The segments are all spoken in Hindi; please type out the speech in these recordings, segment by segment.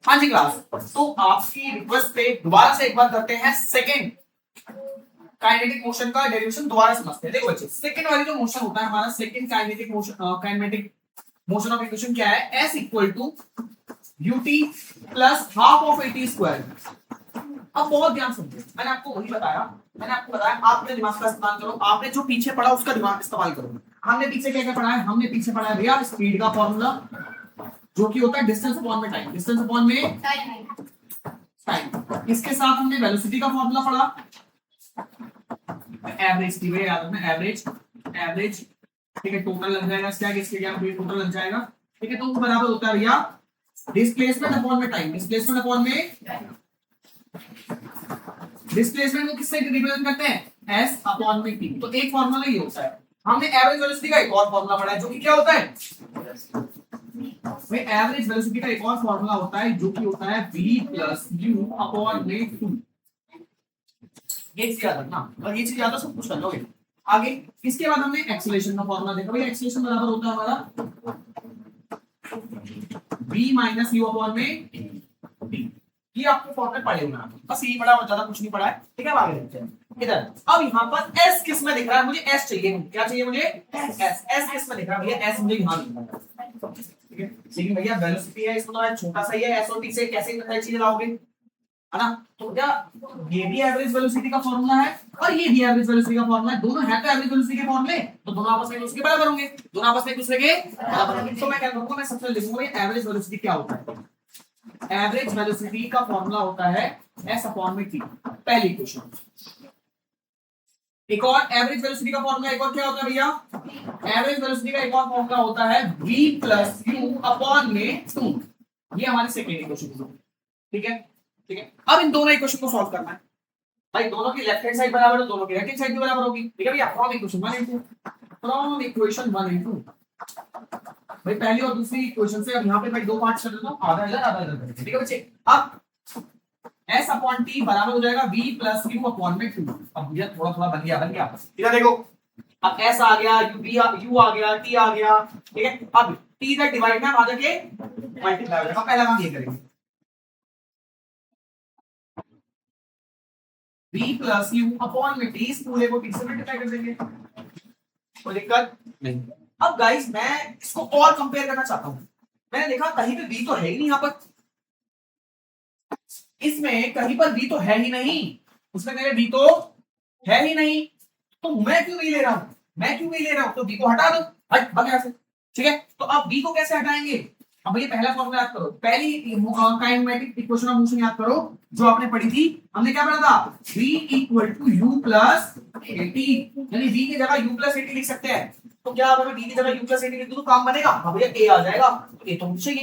हाँ जी क्लास, तो आपकी रिक्वेस्ट पे दोबारा से एक बार करते हैं सेकंड काइनेटिक मोशन का डेरिवेशन दोबारा समझते हैं। देखो बच्चे, सेकंड वाली जो मोशन होता है हमारा, second kinetic motion of equation क्या है? s equal to ut plus half of at square. अब बहुत ध्यान सुनिए, मैंने आपको बताया आपने दिमाग का इस्तेमाल करो, आपने जो पीछे पढ़ा उसका दिमाग इस्तेमाल करो। हमने पीछे क्या क्या पढ़ा है? हमने पीछे पढ़ा है भैया स्पीड का फॉर्मूला, जो कि होता है डिस्टेंस अपॉन में टाइम, डिस्टेंस अपॉन में टाइम। इसके साथ हमने वेलोसिटी का फॉर्मूला पढ़ा, एवरेज की याद रखना, एवरेज ठीक है, टोटल लग जाएगा इसका, इसके क्या टोटल लग जाएगा, ठीक है। तो वो बराबर होता है भैया डिस्प्लेसमेंट अपॉन में टाइम, डिस्प्लेसमेंट अपॉन में, डिस्प्लेसमेंट को किससे रिप्रेजेंट करते हैं? s अपॉन में t। तो एक फार्मूला ये होता है। हमने एवरेज वेलोसिटी का एक और फार्मूला पढ़ा है, जो कि क्या होता है भाई? एवरेज वेलोसिटी का एक और फार्मूला होता है जो कि होता है v प्लस u अपॉन में 2। ये चीज याद रखना, और ये चीज याद हो सब कुछ कर लोगे आगे। इसके बाद हमने एक्सेलरेशन का फार्मूला देखा भाई, एक्सेलरेशन बराबर होता है हमारा v माइनस u अपॉन में t। ये आपको फॉर्मूला पढ़े होना, बस यही पढ़ा और ज्यादा कुछ नहीं पढ़ा है, ठीक है। अब आगे चलते हैं इधर। अब यहाँ पर s किस में दिख रहा है? मुझे s चाहिए। क्या चाहिए मुझे? s किस में दिख रहा है भैया? s मुझे यहाँ दिख रहा है, ठीक है। लेकिन भैया वेलोसिटी है, इसमें तो छोटा सा ही है, s और t से कैसे चीजें लाओगे, है ना? तो क्या ये भी एवरेज वेलोसिटी का फॉर्मूला है और ये भी एवरेज वेलोसिटी का फॉर्मूला है, दोनों है तो एवरेज वेलोसिटी के फॉर्मूले, तो दोनों आपस में उसके बराबर होंगे, दोनों आपस में एक दूसरे के बराबर होंगे। तो मैं क्या करूंगा, मैं सबसे लिखूंगा ये एवरेज वेलोसिटी क्या होता है। एवरेज वेलोसिटी का फॉर्मूला होता है s अपॉन में t, पहली क्वेश्चन। एक और एवरेज वेलोसिटी का फॉर्मूला एक और क्या होता है भैया? एवरेज वेलोसिटी का एक और फॉर्मूला होता है v प्लस u अपॉन में 2। ये हमारी सेकेंड इक्वेशन है, ठीक है, ठीक है। अब इन दोनों इक्वेशन को सॉल्व करना है भाई, दोनों की लेफ्ट हैंड साइड बराबर है, दोनों की राइट हैंड साइड भी बराबर होगी, ठीक है भैया। फ्रॉम इक्वेशन 1 भाई, पहली और दूसरी इक्वेशन से अब यहाँ पे भाई दो पार्ट कर देता हूँ, आधा इधर आधा इधर, ठीक है बच्चे। अब s अपॉन t बराबर हो जाएगा v प्लस u अपॉन में 2। अब भैया थोड़ा थोड़ा बन गया इधर देखो, अब s आ गया, u आ गया, t आ गया, ठीक है। अब t इधर डिवाइड में आधा के मल्टीप्लाई हो जाएगा। पहला काम ये करेंगे, v प्लस u अपॉन में t, इस पूरे को t से मल्टीप्लाई कर देंगे, कोई दिक्कत नहीं। अब गाइस मैं इसको और कंपेयर करना चाहता हूं। मैंने देखा कहीं पे v तो है ही नहीं, यहाँ पर इसमें कहीं पर v तो है ही नहीं, उसमें मेरे v तो है ही नहीं, तो मैं क्यों नहीं ले रहा हूं? तो v को हटा दो, हट भाग यहाँ से, ठीक है। तो अब v को कैसे हटाएंगे? अब भैया पहला फॉर्मूला याद करो, पहली काइनेमेटिक इक्वेशन ऑफ मोशन याद करो जो आपने पढ़ी थी। हमने क्या पढ़ा था? v equal to u plus at, यानी v की जगह u प्लस at लिख सकते हैं। तो क्या अगर मैं v की जगह u प्लस at लिख दूं तो काम बनेगा? हाँ भैया a आ जाएगा, तो a तो मुझे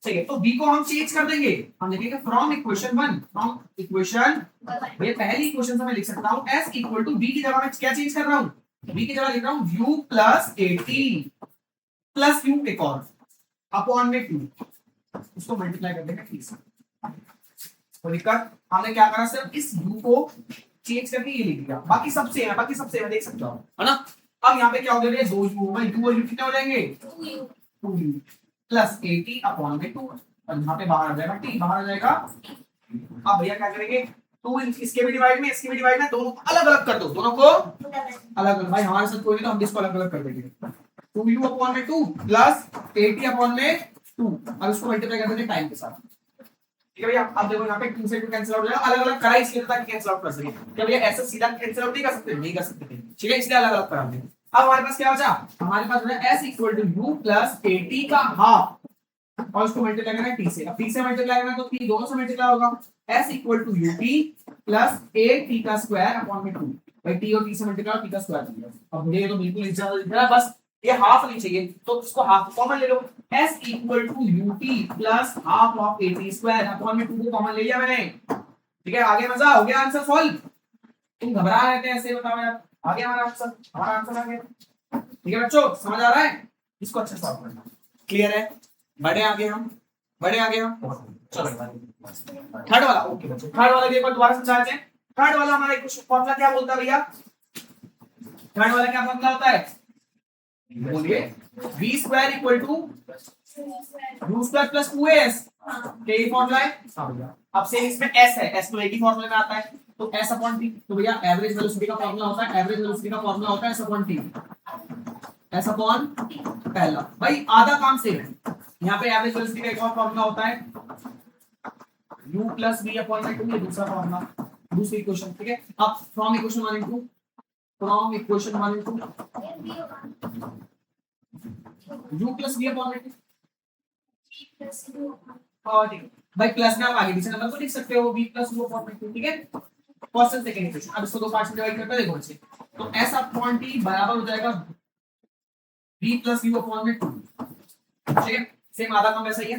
चाहिए, तो v को हम चेंज कर देंगे। हम लिखेंगे फ्रॉम इक्वेशन भैया पहली इक्वेशन से मैं लिख सकता हूँ s इक्वल टू v की जगह मैं क्या चेंज कर रहा हूँ? v की जगह लिख रहा हूँ u plus at plus u एक और अपॉन में 2, उसको मल्टीप्लाई कर देंगे t से। तो दिक्कत हमने क्या करा, सिर्फ इस u को चेंज करके ये लिख दिया, बाकी सब सेम है, देख सकते हो, है ना। अब यहाँ पे क्या हो गया, 2u होगा, u और u कितने हो जाएंगे? 2u प्लस 80 अपॉन में 2, और यहाँ पे बाहर आ जाएगा t, बाहर आ जाएगा। अब भैया क्या करेंगे, 2 इसके भी डिवाइड में, इसके भी डिवाइड में, दोनों अलग अलग कर दो, दोनों को अलग अलग। भाई हमारे साथ कोई नहीं तो हम इसको अलग अलग कर देंगे, 2u अपॉन में 2 प्लस 80 अपॉन में 2, अब इसको मल्टीप्लाई कर देंगे टाइम के साथ, ठीक है भैया। अब देखो यहाँ पे 2 से 2 कैंसिल आउट हो जाएगा, अलग अलग करा इसलिए ताकि कैंसिल आउट कर सके। क्या भैया ऐसे सीधा कैंसिल आउट नहीं कर सकते? नहीं कर सकते, ठीक है, इसलिए अलग अलग करा देंगे। अब हमारे पास क्या बचा? हमारे पास है s equal to u plus 80 का हाफ, और उसको मल्टीप्लाई करना है t से। अब t से मल्टीप्लाई करना है तो t दोनों से मल्टीप्लाई होगा, s equal to ut plus 8t का स्क्वायर अपॉन में 2। भाई t और t से मल्टीप्लाई और t का स्क्वायर दिया। अब मुझे ये तो बिल्कुल ज्यादा दिख रहा है, बस ये हाफ नहीं चाहिए तो इसको हाफ कॉमन ले लो, s equal to ut plus half of 80 square upon में 2 को कॉमन ले लिया मैंने, ठीक है। आगे मजा हो गया, आंसर सॉल्व। तुम घबरा रहे थे ऐसे, बताओ यार, आ गया हमारा आंसर आ गया, ठीक है बच्चों, समझ आ रहा है? इसको अच्छे से सॉल्व करना, क्लियर है? बढ़े आगे हम चलो थर्ड वाला, ओके बच्चों, थर्ड वाला भी एक बार दोबारा समझाते हैं। थर्ड वाला हमारा एक फॉर्मूला क्या बोलता है भैया? थर्ड वाला क्या फॉर्मूला होता है? बोलिए, v square equal to u square plus 2s के फॉर्मूला है। हाँ भैया, अब सेम इसमें एस है, एस तो एक ही फॉर्मूले में आता है, तो एस अपॉन टी। तो भैया एवरेज वेलोसिटी का फॉर्मूला होता है, एवरेज वेलोसिटी का फॉर्मूला होता है S upon T, S upon पहला। भाई आधा काम सेम है। यहाँ पे एवरेज वेलोसिटी का एक और फॉर्मूला होता है u प्लस v अपॉन में 2, ये दूसरा फॉर्मूला, दूसरी इक्वेशन। ठीक है, अब from equation 1 into, from equation 1 into u plus v upon में 2। और ठीक है भाई, प्लस में आप आगे पीछे नंबर को लिख सकते हो, v प्लस u अपॉन में 2। ठीक है, फर्स्ट एंड सेकंड इक्वेशन। अब इसको दो पार्ट्स में डिवाइड करते हैं, देखो बच्चे, तो s अपॉन t बराबर हो जाएगा v प्लस u अपॉन में 2। ठीक है, सेम आधा काम वैसा ही है।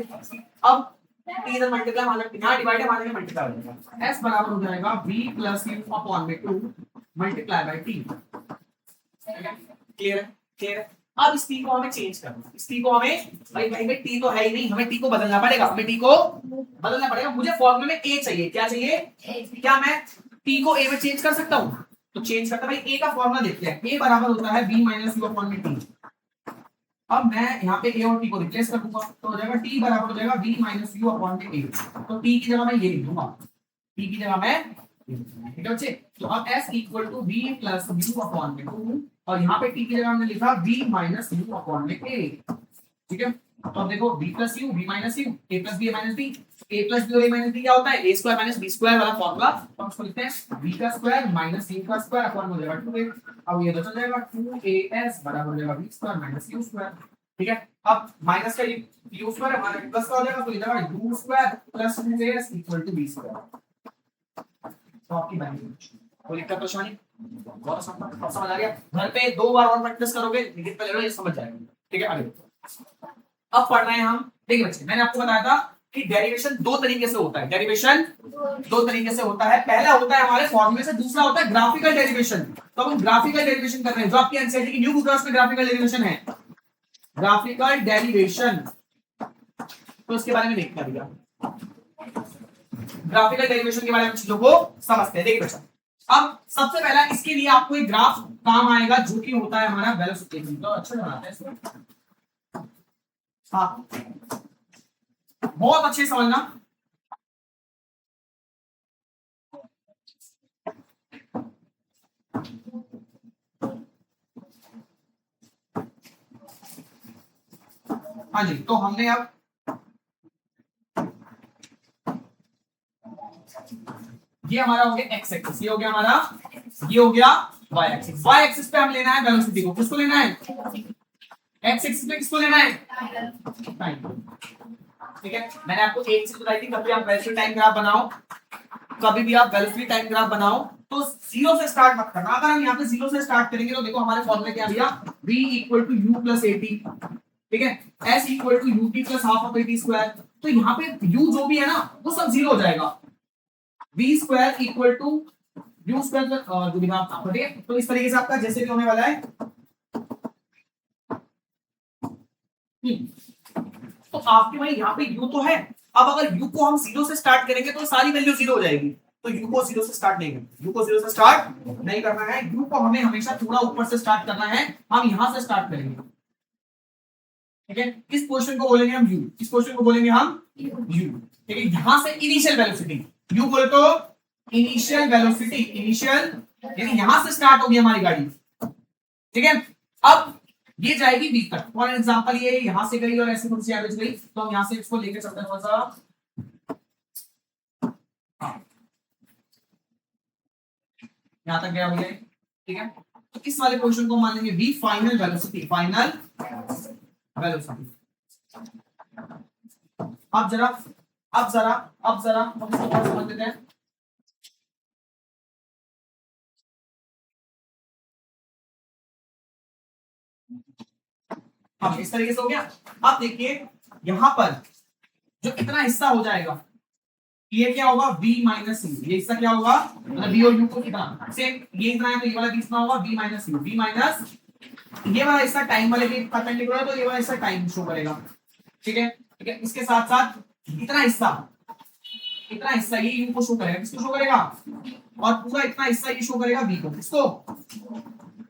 अब t इधर मल्टीप्लाई, मान लो यहां डिवाइड है, मान लो मल्टीप्लाई हो जाएगा, s बराबर हो जाएगा v प्लस u अपॉन में 2 मल्टीप्लाई बाय t। क्लियर है, क्लियर है। अब इस t को हमें चेंज करना है, इस t को हमें, भाई कहीं पे t तो है ही नहीं, हमें t को बदलना पड़ेगा, हमें t को बदलना पड़ेगा। मुझे फॉर्मूले में a चाहिए, क्या चाहिए, क्या मैं t को a में चेंज कर सकता हूं? तो चेंज करता, भाई a का फॉर्मूला देखते हैं, a बराबर होता है v माइनस u अपॉन में t। अब मैं यहाँ पे a और t को रिप्लेस कर दूंगा, तो हो जाएगा t बराबर हो जाएगा v माइनस u अपॉन में a। तो t की जगह मैं ये लिख दूंगा, t की जगह मैं, ठीक है बच्चे। तो अब s equal to v plus u upon में 2, और यहाँ पे t की जगह हमने लिखा v माइनस u अपॉन में a। ठीक है, तो अब देखो v plus u, v minus u, a plus b, a minus b, a plus b और a माइनस b क्या होता है, a square minus b square वाला फॉर्मूला। तो हम इसको लिखते हैं v का स्क्वायर माइनस u का स्क्वायर अपॉन हो जाएगा 2a। अब ये तो चल जाएगा 2as बराबर हो जाएगा v square minus u square. ठीक है, अब माइनस का u स्क्वायर हमारा प्लस का हो जाएगा, तो ये जाएगा u square plus 2as equal to v square. तो आपकी बन गई कोई दिक्कत परेशानी, बहुत समझ आ गया। घर पे 2 बार और प्रैक्टिस करोगे, लेकिन पहले ये समझ जाएगा। ठीक है, आगे अब पढ़ रहे हैं हम। देखिए बच्चे, मैंने आपको बताया था कि डेरिवेशन दो तरीके से होता है, डेरिवेशन दो तरीके से होता है। पहला होता है हमारे फॉर्मूले से, दूसरा होता है ग्राफिकल डेरिवेशन। तो हम ग्राफिकल डेरिवेशन कर रहे हैं, जो आपकी एनसीईआरटी की न्यू बुक है उसमें ग्राफिकल डेरिवेशन है, ग्राफिकल डेरिवेशन। तो उसके बारे में देखना भैया, ग्राफिकल डेरिवेशन के बारे में चीजों को समझते हैं। देखिए बच्चा, अब सबसे पहला इसके लिए आपको एक ग्राफ काम आएगा, जो कि होता है हमारा वेलोसिटी। तो अच्छा बनाते हैं इसको, हाँ बहुत अच्छे समझना। हाँ जी, तो हमने अब ये हमारा हो गया एक्स एक्सिस, ये हो गया हमारा, ये हो गया वाई एक्सिस। वाई एक्सिस पे हम लेना है वेलोसिटी को, किसको लेना है, एक्स एक्सिस पे किसको लेना है, टाइम। ठीक है, मैंने आपको एक चीज बताई थी, कभी आप वेलोसिटी टाइम ग्राफ बनाओ, कभी भी आप वेलोसिटी टाइम ग्राफ बनाओ तो जीरो से स्टार्ट मत करना। अगर हम यहाँ पे जीरो से स्टार्ट करेंगे तो देखो हमारे फॉर्मूले क्या भैया, v equal to u plus at। ठीक है, s equal to ut plus half of at square. तो यहाँ पे u जो भी है ना वो सब जीरो हो जाएगा, v square equal to u square जो भी आप, ठीक है। तो इस तरीके से आपका जैसे भी होने वाला है। तो आपके भाई यहाँ पे u तो है, अब अगर u को हम जीरो से स्टार्ट करेंगे तो सारी वैल्यू जीरो हो जाएगी। तो u को जीरो से स्टार्ट नहीं करना, u को जीरो से स्टार्ट नहीं करना है, u को हमें हमेशा थोड़ा ऊपर से स्टार्ट करना है। हम यहां से स्टार्ट करेंगे, ठीक है। इस पोर्शन को बोलेंगे हम u, इस पोर्शन को बोलेंगे हम u। ठीक है, यहां से इनिशियल वेलोसिटी, u बोले तो इनिशियल वेलोसिटी, इनिशियल यानी यहां से स्टार्ट होगी हमारी गाड़ी। ठीक है, अब ये जाएगी v तक। फॉर एग्जांपल ये यहां से गई और ऐसे थोड़ी सी एवरेज गई, तो हम यहां से इसको लेकर चलते हैं थोड़ा सा, यहां तक गया भैया। ठीक है, तो इस वाले पोर्शन को मान लेंगे v final velocity, final velocity. अब जरा हम इसको और समझ लेते हैं। अब इस तरीके से हो गया। अब देखिए यहां पर जो इतना हिस्सा हो जाएगा ये क्या होगा, v माइनस यू। ये हिस्सा क्या होगा, मतलब v और u को कितना सेम, ये इतना है तो ये वाला भी इतना होगा, v minus you. v minus ये वाला हिस्सा टाइम वाले के परपेंडिकुलर है, तो ये वाला हिस्सा टाइम शो करेगा। ठीक है, ठीक है। इसके साथ साथ इतना हिस्सा ये u को शो करेगा, किसको शो करेगा, और पूरा इतना हिस्सा ये शो करेगा v को, किसको,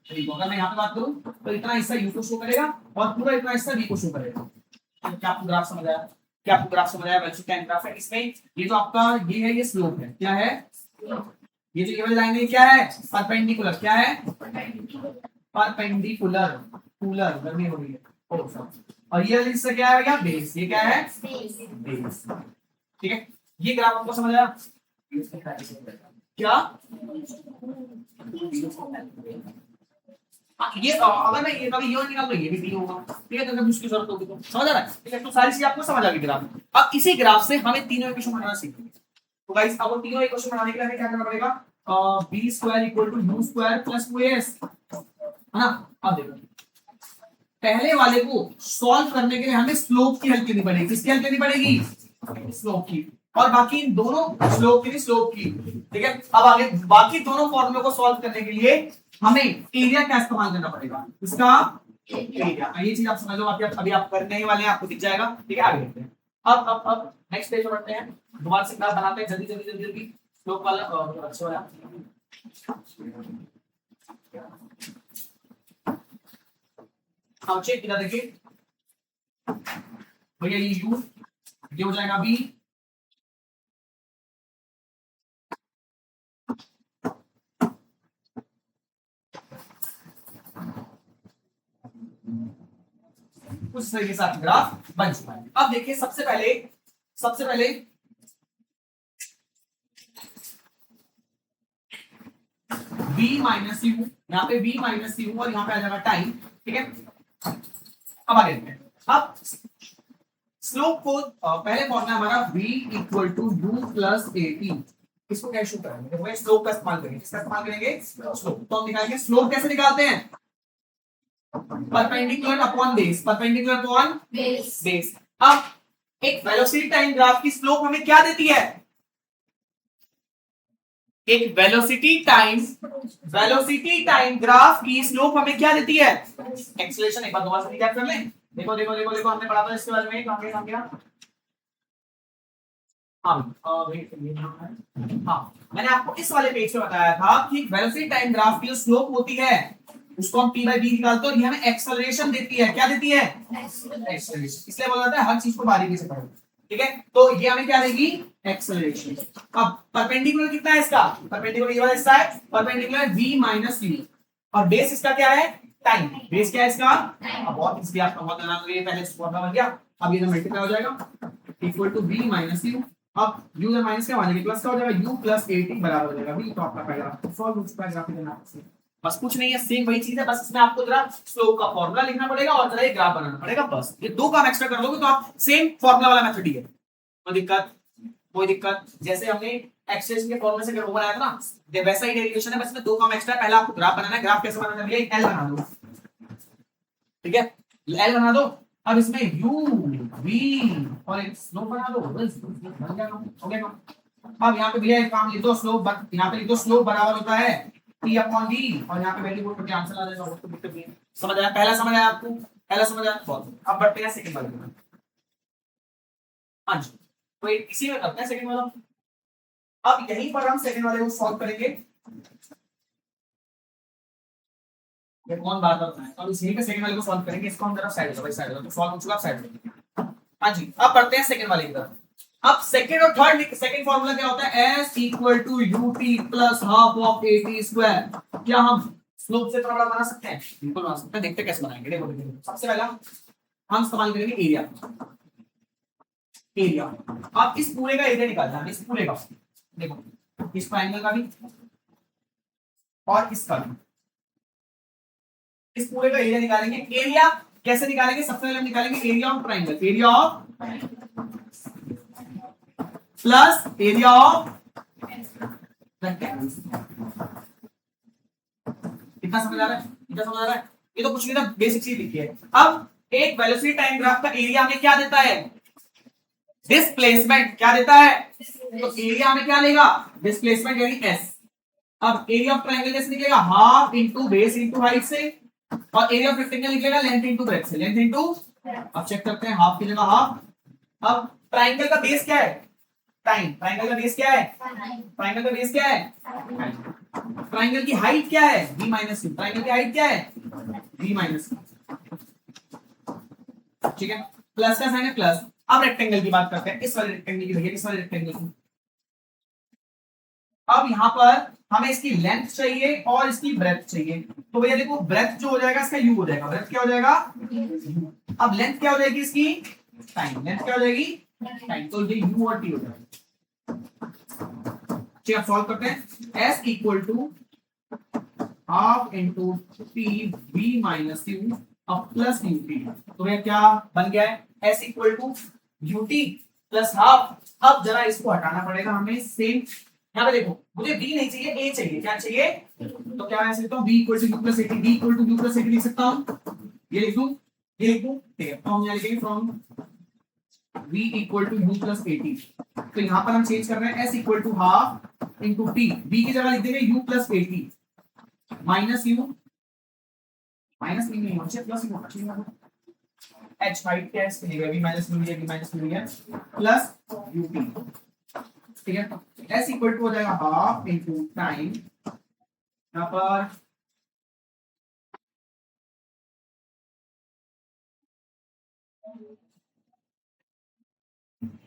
अगर मैं यहाँ पे बात करूं तो इतना हिस्सा u को शो करेगा और पूरा इतना हिस्सा v को शो करेगा। क्या आपको ग्राफ समझ आया, क्या आपको ग्राफ समझ आया? वेलोसिटी टाइम ग्राफ है। इसमें ये जो आपका ये है, ये स्लोप है। क्या है? ये जो ये वाली लाइन है क्या है? परपेंडिकुलर। क्या है? परपेंडिकुलर। कूलर गर्मी हो रही है। और ये वाली इससे क्या है भैया? बेस। ये क्या है? बेस। ठीक है, ये ग्राफ आपको समझ आया क्या? ये अगर मैं ये कभी ये निकाल तो ये भी डी होगा। ठीक है, तो जब उसकी जरूरत होगी तो समझ आ रहा है। ठीक है, तो सारी चीजें आपको समझ आ गई ग्राफ। अब इसी ग्राफ से हमें तीनों इक्वेशन बनाना सीखेंगे। तो गाइस अब वो तीनों इक्वेशन बनाने के लिए हमें क्या करना पड़ेगा? b square equal to u square plus 2as, है ना? अब देखो, पहले वाले को सॉल्व करने के लिए हमें स्लोप की हेल्प लेनी पड़ेगी। किसकी हेल्प लेनी पड़ेगी? स्लोप की। और बाकी इन दोनों स्लोप की, स्लोप की। ठीक है, अब आगे बाकी दोनों फॉर्मूले को सॉल्व करने के लिए हमें एरिया का इस्तेमाल करना पड़ेगा। इसका एरिया। ये चीज आप समझ लो, अभी आप करने ही वाले हैं, आपको दिख जाएगा। ठीक है, आगे देखते हैं। अब नेक्स्ट पेज पर बढ़ते हैं। दोबारा से ग्राफ बनाते हैं जल्दी जल्दी जल्दी जल्दी। स्लोप वाला अच्छा वाला। अब चेक किया देखिए भैया, ये u ये हो जाएगा b, उस तरीके से आपका ग्राफ बन चुका है। अब देखिए सबसे पहले b माइनस यू, यहाँ पे b माइनस यू और यहाँ पे आ जाएगा टाइम। ठीक है, अब आगे देखते हैं। अब स्लोप को पहले फॉर्मूला हमारा v equal to u plus a t. इसको क्या इशू करेंगे? देखो स्लोप का इस्तेमाल करेंगे। किसका इस्तेमाल करेंगे? स्लोप। तो हम निकालेंगे स्लोप कैसे निकालते हैं? Perpendicular upon base. Perpendicular upon base. अब एक वेलोसिटी टाइम ग्राफ की स्लोप हमें क्या देती है? एक वेलोसिटी टाइम ग्राफ की स्लोप हमें क्या देती है? एक्सेलरेशन। एक बार दोबारा से रिकैप कर लें। देखो देखो देखो देखो, हमने पढ़ा था इसके बारे में। कहां गया? हाँ, मैंने आपको इस वाले पेज पे बताया था कि वेलोसिटी टाइम ग्राफ की जो स्लोप होती है उसको हम p by b निकालते हैं और ये हमें एक्सेलरेशन देती है। क्या देती है? एक्सेलरेशन। इसलिए बोला जाता है हर चीज को बारीकी से पढ़ो। ठीक है, तो ये हमें क्या देगी? एक्सेलरेशन। अब परपेंडिकुलर कितना है इसका? परपेंडिकुलर ये वाला हिस्सा है। परपेंडिकुलर v माइनस u और बेस इसका क्या है? टाइम। बेस क्या है इसका? अब बहुत इसलिए आपका बहुत ध्यान रखिए, पहले फॉर्मूला बन गया। अब ये मल्टीप्लाई हो जाएगा equal to v minus u। अब u और माइनस क्या बनेगा? प्लस का हो जाएगा u प्लस 18 बराबर हो जाएगा v। तो आपका पहला सॉल्व हो चुका है ग्राफ देना। बस कुछ नहीं है, सेम वही चीज है, बस इसमें आपको जरा स्लोप का फॉर्मूला लिखना पड़ेगा और जरा ये ग्राफ बनाना पड़ेगा। बस ये दो काम एक्स्ट्रा कर लोगे तो आप सेम फॉर्मूला वाला मेथड ही है। कोई दिक्कत जैसे हमने एक्सेस के फॉर्मूले से बनाया था ना, वैसा ही डेरिवेशन है, बस इसमें दो काम एक्स्ट्रा। पहला आपको ग्राफ बनाना है। ग्राफ कैसे बनाना है? एल बना दो। ठीक है, एल बना दो। अब इसमें u v और एक स्लोप बना दो। बस बन गया, हो गया। अब यहाँ पे भैया एक काम लिख दो, स्लोप यहाँ पे लिख दो, स्लोप बराबर होता है t अपॉन d और यहाँ पे वैल्यू पुट करके आंसर आ जाएगा। वो तो दिक्कत नहीं है। समझ आया? पहला समझ आया आपको? पहला समझ आया? बहुत। अब बढ़ते हैं सेकंड वाले में। हाँ जी, तो इसी में करते हैं सेकंड वाला। अब यहीं पर हम सेकंड वाले को सॉल्व करेंगे। ये कौन बात करता है? अब इसी पे सेकंड वाले को सॉल्व करेंगे। इसको हम जरा साइड लो, साइड लो। तो सॉल्व हो चुका, साइड लो। हाँ जी, अब बढ़ते हैं सेकंड वाले की तरफ। अब सेकंड और थर्ड, सेकंड फार्मूला क्या होता है? s equal to ut plus half of at square. क्या हम स्लोप से थोड़ा बड़ा बना सकते हैं? बिल्कुल बना सकते हैं। देखते कैसे बनाएंगे। देखो सबसे पहला हम इस्तेमाल करेंगे एरिया। अब इस पूरे का एरिया निकालना है। इस पूरे का, देखो इस ट्रायंगल का भी और इसका भी, इस पूरे का एरिया निकालेंगे। एरिया कैसे निकालेंगे? सबसे पहले हम निकालेंगे area of triangle. Area of plus area of rectangle. कितना समझ आ रहा है? कितना समझ आ रहा है? ये तो कुछ नहीं था, बेसिक चीज लिखी है। अब एक वेलोसिटी टाइम ग्राफ का एरिया हमें क्या देता है? डिस्प्लेसमेंट। क्या देता है? तो एरिया हमें क्या लेगा? डिस्प्लेसमेंट यानी s। अब एरिया ऑफ ट्रायंगल कैसे निकलेगा? Half into base into height से, और एरिया ऑफ रेक्टेंगल निकलेगा लेंथ इंटू ब्रेड्थ से। लेंथ इंटू, अब चेक करते हैं, हाफ की जगह हाफ। अब ट्रायंगल का बेस क्या है? टाइम। ट्रायंगल का बेस क्या है? ट्रायंगल का बेस क्या है? ट्रायंगल की हाइट क्या है? v minus u। ट्रायंगल की हाइट क्या है? v minus u। ठीक है, प्लस का साइन है प्लस, अब रेक्टेंगल की बात करते हैं, इस वाले रेक्टेंगल की भैया, इस वाले रेक्टेंगल की। अब यहाँ पर हमें इसकी लेंथ चाहिए और इसकी ब्रेथ चाहिए, तो भैया देखो ब्रेथ जो हो जाएगा इसका यू हो जाएगा, ब्रेथ क्या हो जाएगा, अब लेंथ क्या हो जाएगी इसकी, टाइम, लेंथ क्या हो जाएगी, टाइम, तो ये यू और टी हो जाएगा। चलिए आप सॉल्व करते हैं। s equal to half into t v minus u अब प्लस यू टी, तो भैया क्या बन गया है, s equal to u t plus half. अब जरा इसको हटाना पड़ेगा हमें, सेम यहाँ पे देखो मुझे b नहीं चाहिए, a चाहिए, क्या चाहिए, तो क्या मैं लिखता हूँ b equal to u plus 80, b equal to u plus 80 लिख सकता हूँ, ये लिख दूं, ये लिख दूं, ठीक है। तो हम यहाँ लिखेंगे from v equal to u plus 80, तो यहाँ पर हम चेंज कर रहे हैं s equal to half into t, b की जगह लिख देंगे u plus 80 minus u, minus नहीं होना चाहिए, प्लस होना चाहिए, h हाइट क्या है इसके लिए, v माइनस यू है, v माइनस यू है प्लस ut, ठीक है। s इक्वल टू हो जाएगा हाफ इंटू टाइम, यहाँ पर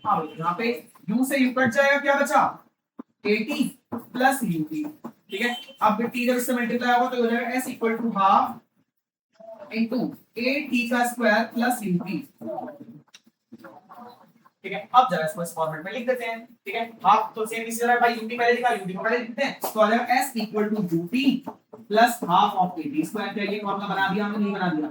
हाँ यहाँ पे u से u कट जाएगा, क्या बचा 80 प्लस ut, ठीक है। अब t जब इससे मल्टीप्लाई होगा तो हो जाएगा s equal to half into a t का स्क्वायर प्लस ut, ठीक है। अब जरा इसको इस फॉर्मेट में लिख देते हैं, ठीक है। हाफ तो सेम इसी तरह भाई ut पहले लिखा, ut को पहले लिखते हैं, तो आ जाएगा s equal to ut plus half of at square, क्या ये फॉर्मूला बना दिया हमने, नहीं बना दिया,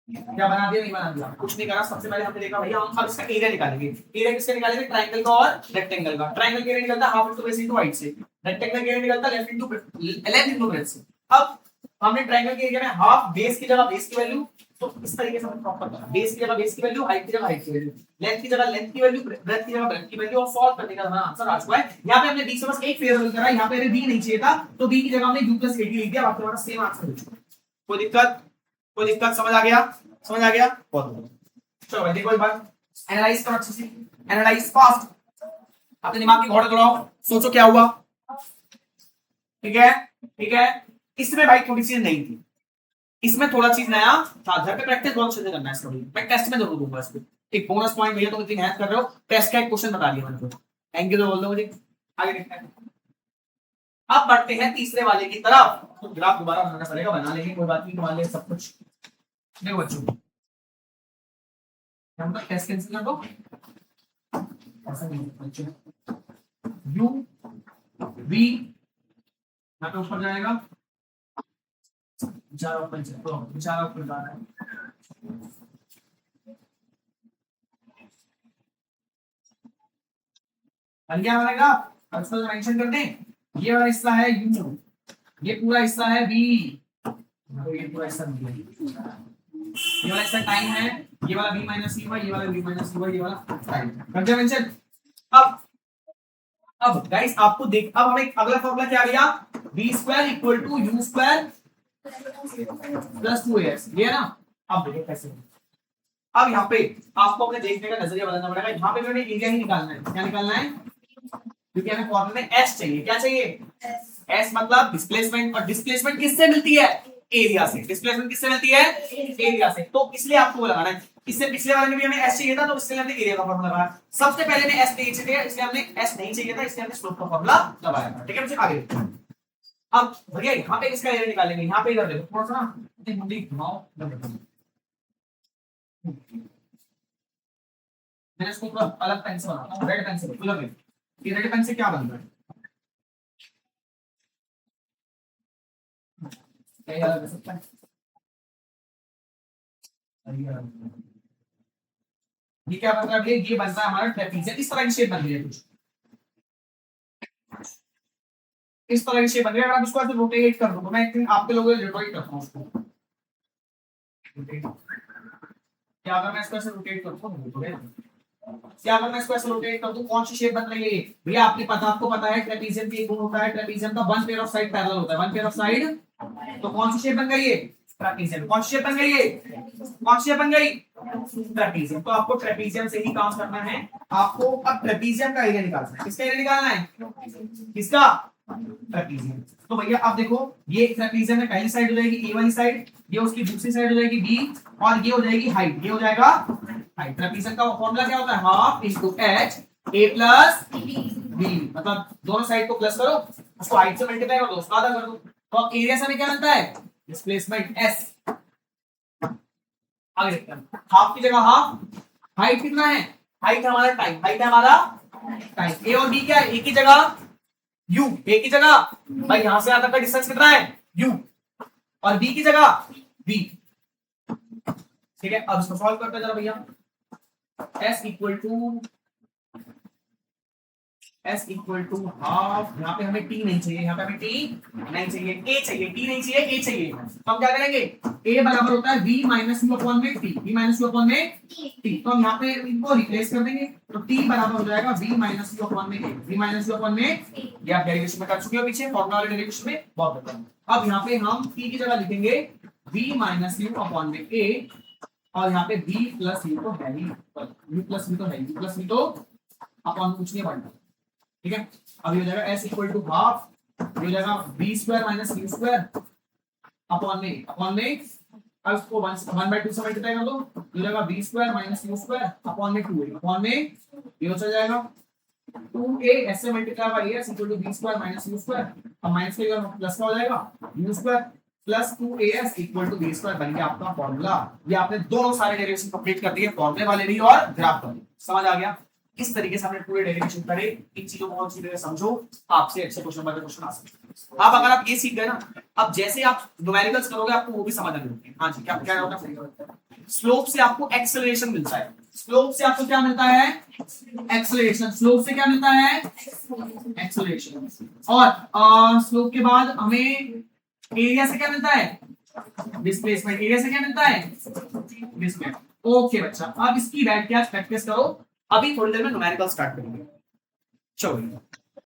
क्या बना दिया, नहीं बना दिया, कुछ नहीं करा। सबसे पहले हमने देखा भैया हम अब इसका एरिया निकालेंगे, एरिया किससे निकालेंगे, ट्रायंगल का और रेक्टेंगल का। ट्रायंगल का एरिया निकलता है half into base into height से, रेक्टेंगल का एरिया निकलता है लेंथ इंटू ब्रेथ से। अब हमने ट्रायंगल के एरिया में हाफ बेस की जगह बेस की वैल्यू, तो इस तरीके से हम प्रॉपर करना, बेस की जगह बेस की वैल्यू, हाइट की जगह हाइट की वैल्यू, लेंथ की जगह लेंथ की वैल्यू, ब्रेथ की जगह ब्रेथ की वैल्यू, और सॉल्व करने का हमारा आंसर आ चुका है। यहाँ पे हमने b से बस एक फेरबदल करा, यहाँ पे हमें b नहीं चाहिए था तो b की जगह हमने u प्लस 80 लिख दिया, बाकी हमारा सेम आंसर हो चुका। कोई दिक्कत, कोई दिक्कत, समझ आ गया, समझ आ गया, बहुत बढ़िया। चलो भाई देखो एक बार एनालाइज करो अच्छे से, एनालाइज फास्ट, अपने दिमाग की घोड़े दौड़ाओ, सोचो क्या हुआ, ठीक है, ठीक है। इसमें भाई थोड़ी सी नहीं थी, इसमें थोड़ा चीज नया था, घर पे प्रैक्टिस बहुत अच्छे से करना है इसका, मैं टेस्ट में जरूर दूंगा इसको एक बोनस पॉइंट, भैया तुम इतनी मेहनत कर रहे हो, टेस्ट का एक क्वेश्चन बता दिया मैंने, थैंक यू तो बोल दो मुझे, आगे देखते हैं। अब बढ़ते हैं तीसरे वाले की तरफ, तो ग्राफ दोबारा बनाना पड़ेगा, बना लेंगे कोई बात नहीं, तुम्हारे लिए सब कुछ। देखो बच्चों हम तो टेस्ट कैंसिल कर दो, ऐसा नहीं बच्चों, u v यहाँ पे ऊपर जाएगा, विचार ऊपर चलो, विचार ऊपर जाना है, बन गया बनेगा। अब इसको मेंशन कर दें, ये वाला हिस्सा है u, ये पूरा हिस्सा है v, तो ये पूरा हिस्सा v है, ये वाला हिस्सा टाइम है, ये वाला v माइनस u है, ये वाला v माइनस u है, ये वाला टाइम कर दिया मेंशन। अब गाइस आपको देख, अब हमें अगला फॉर्मूला क्या दिया, v square equal to u square plus 2as, ये है ना। अब देखिए कैसे, अब यहाँ पे आपको अपने देखने का नजरिया बदलना पड़ेगा, यहाँ पे मैंने एरिया ही निकालना है, क्या निकालना है, क्योंकि हमें फॉर्मूले में s चाहिए, क्या चाहिए, s मतलब डिस्प्लेसमेंट, और डिस्प्लेसमेंट किससे मिलती है, एरिया से, डिस्प्लेसमेंट किससे मिलती है, एरिया से, तो इसलिए आपको वो लगाना है। इससे पिछले वाले में भी हमें s चाहिए था, तो इसलिए हमने एरिया का फॉर्मूला लगाया। सबसे पहले में s नहीं चाहिए, इसलिए हमने s नहीं चाहिए था, इसलिए हमने स्लोप का फॉर्मूला लगाया था, ठीक है बच्चे। आगे अब भैया यहाँ पे इसका एरिया निकालेंगे, यहाँ पे इधर देखो थोड़ा सा मुंडी घुमाओ, मैंने इसको थोड़ा अलग पेन से बनाता हूँ, रेड पेन से, उधर देखो ये रेड पेन से क्या बन रहा है, क्या अलग हो सकता है, ये क्या बन रहा है, ये बन रहा है हमारा ट्रेपीजियम, इस तरह की शेप बन रही है कुछ, इस तरह की शेप बन रही है। अगर आप इसको ऐसे रोटेट कर दो, तो मैं एक दिन आपके लोगों को रोटेट करता हूँ उसको, क्या अगर मैं इसको ऐसे रोटेट करता हूँ, क्या अगर मैं इसको ऐसे रोटेट कर दूं, कौन सी शेप बन रही है भैया, आपको पता है ट्रेपीजियम की एक गुण होता है, ट्रेपीजियम का one pair of side parallel होता है, वन पेयर ऑफ साइड, तो कौन सी शेप बन गई है, ट्रेपीजियम, कौन सी शेप बन गई है, कौन सी शेप बन गई, ट्रेपीजियम। तो आपको ट्रेपीजियम से ही काम करना है, आपको अब ट्रेपीजियम का एरिया निकालना है, किसका एरिया निकालना है, किसका, ट्रेपीजियम। तो भैया अब देखो ये ट्रेपीजियम में पहली साइड हो जाएगी ए वाली साइड, ये उसकी दूसरी साइड हो जाएगी बी, और ये हो जाएगी हाइट, ये हो जाएगा हाइट। ट्रेपीजियम का फॉर्मूला क्या होता है, half into h a plus b, मतलब दोनों साइड को प्लस करो, उसको हाइट से मल्टीप्लाई कर दो, उसको आधा कर दो, तो अब एरिया से हमें क्या मिलता है, डिस्प्लेसमेंट एस। आगे देखते हैं, हाफ की जगह हाफ, हाइट कितना है, हाइट है हमारा टाइम, हाइट है हमारा टाइम। ए और बी क्या है, ए की जगह यू, ए की जगह भाई यहां से यहां तक का डिस्टेंस कितना है यू, और बी की जगह बी। ठीक है, अब इसको सॉल्व करते हैं जरा भैया। s इक्वल टू हाफ, यहाँ पे हमें t नहीं चाहिए, यहाँ पे हमें t नहीं चाहिए, a चाहिए, t नहीं चाहिए, a चाहिए, तो हम क्या करेंगे, a बराबर होता है v माइनस यू अपॉन में t, v minus you upon में t, तो हम यहाँ पे इनको रिप्लेस कर देंगे, तो t बराबर हो जाएगा v माइनस यू अपॉन में a, v minus you upon में, ये आप डेरिवेशन में कर चुके हो पीछे, फॉर्मूला वाले डेरिवेशन में, बहुत बढ़िया। अब यहाँ पे हम t की जगह लिखेंगे v माइनस यू अपॉन में a, और यहाँ पे v प्लस यू तो है ही, u प्लस v तो है, u प्लस v तो अपॉन कुछ नहीं बढ़ना, ठीक है। अब ये हो जाएगा s इक्वल टू हाफ, ये हो जाएगा v square minus u square upon में अब इसको 1/2 से मल्टीप्लाई कर दो, ये हो जाएगा v square minus u square upon में 2a, अपॉन में ये हो जाएगा 2a, s से multiply by a equal to v square minus u square, अब माइनस के प्लस का हो जाएगा u square plus 2as equal to v square, बन गया आपका फॉर्मूला। ये आपने दोनों सारे डेरिवेशन कंप्लीट कर दिए, फॉर्मूले वाले भी और ग्राफ वाले, समझ आ गया। इस तरीके से हमने पूरे डेरिवेशन करे, इन चीजों को बहुत अच्छी तरह समझो, आपसे अच्छे क्वेश्चन बाय क्वेश्चन आ सकते हैं। अब अगर आप ये सीख गए ना, अब जैसे आप न्यूमेरिकल्स करोगे आपको वो भी समझ आने लगेंगे। हाँ जी, क्या क्या होगा, स्लोप से आपको एक्सेलरेशन मिलता है, स्लोप से आपको क्या मिलता है, एक्सेलरेशन, स्लोप से क्या मिलता है, एक्सेलरेशन, और स्लोप के बाद हमें एरिया से क्या मिलता है, डिस्प्लेसमेंट, एरिया से क्या मिलता है, डिस्प्लेसमेंट। ओके बच्चा, अब इसकी प्रैक्टिस करो, अभी थोड़ी देर में न्यूमेरिकल स्टार्ट करेंगे। चलो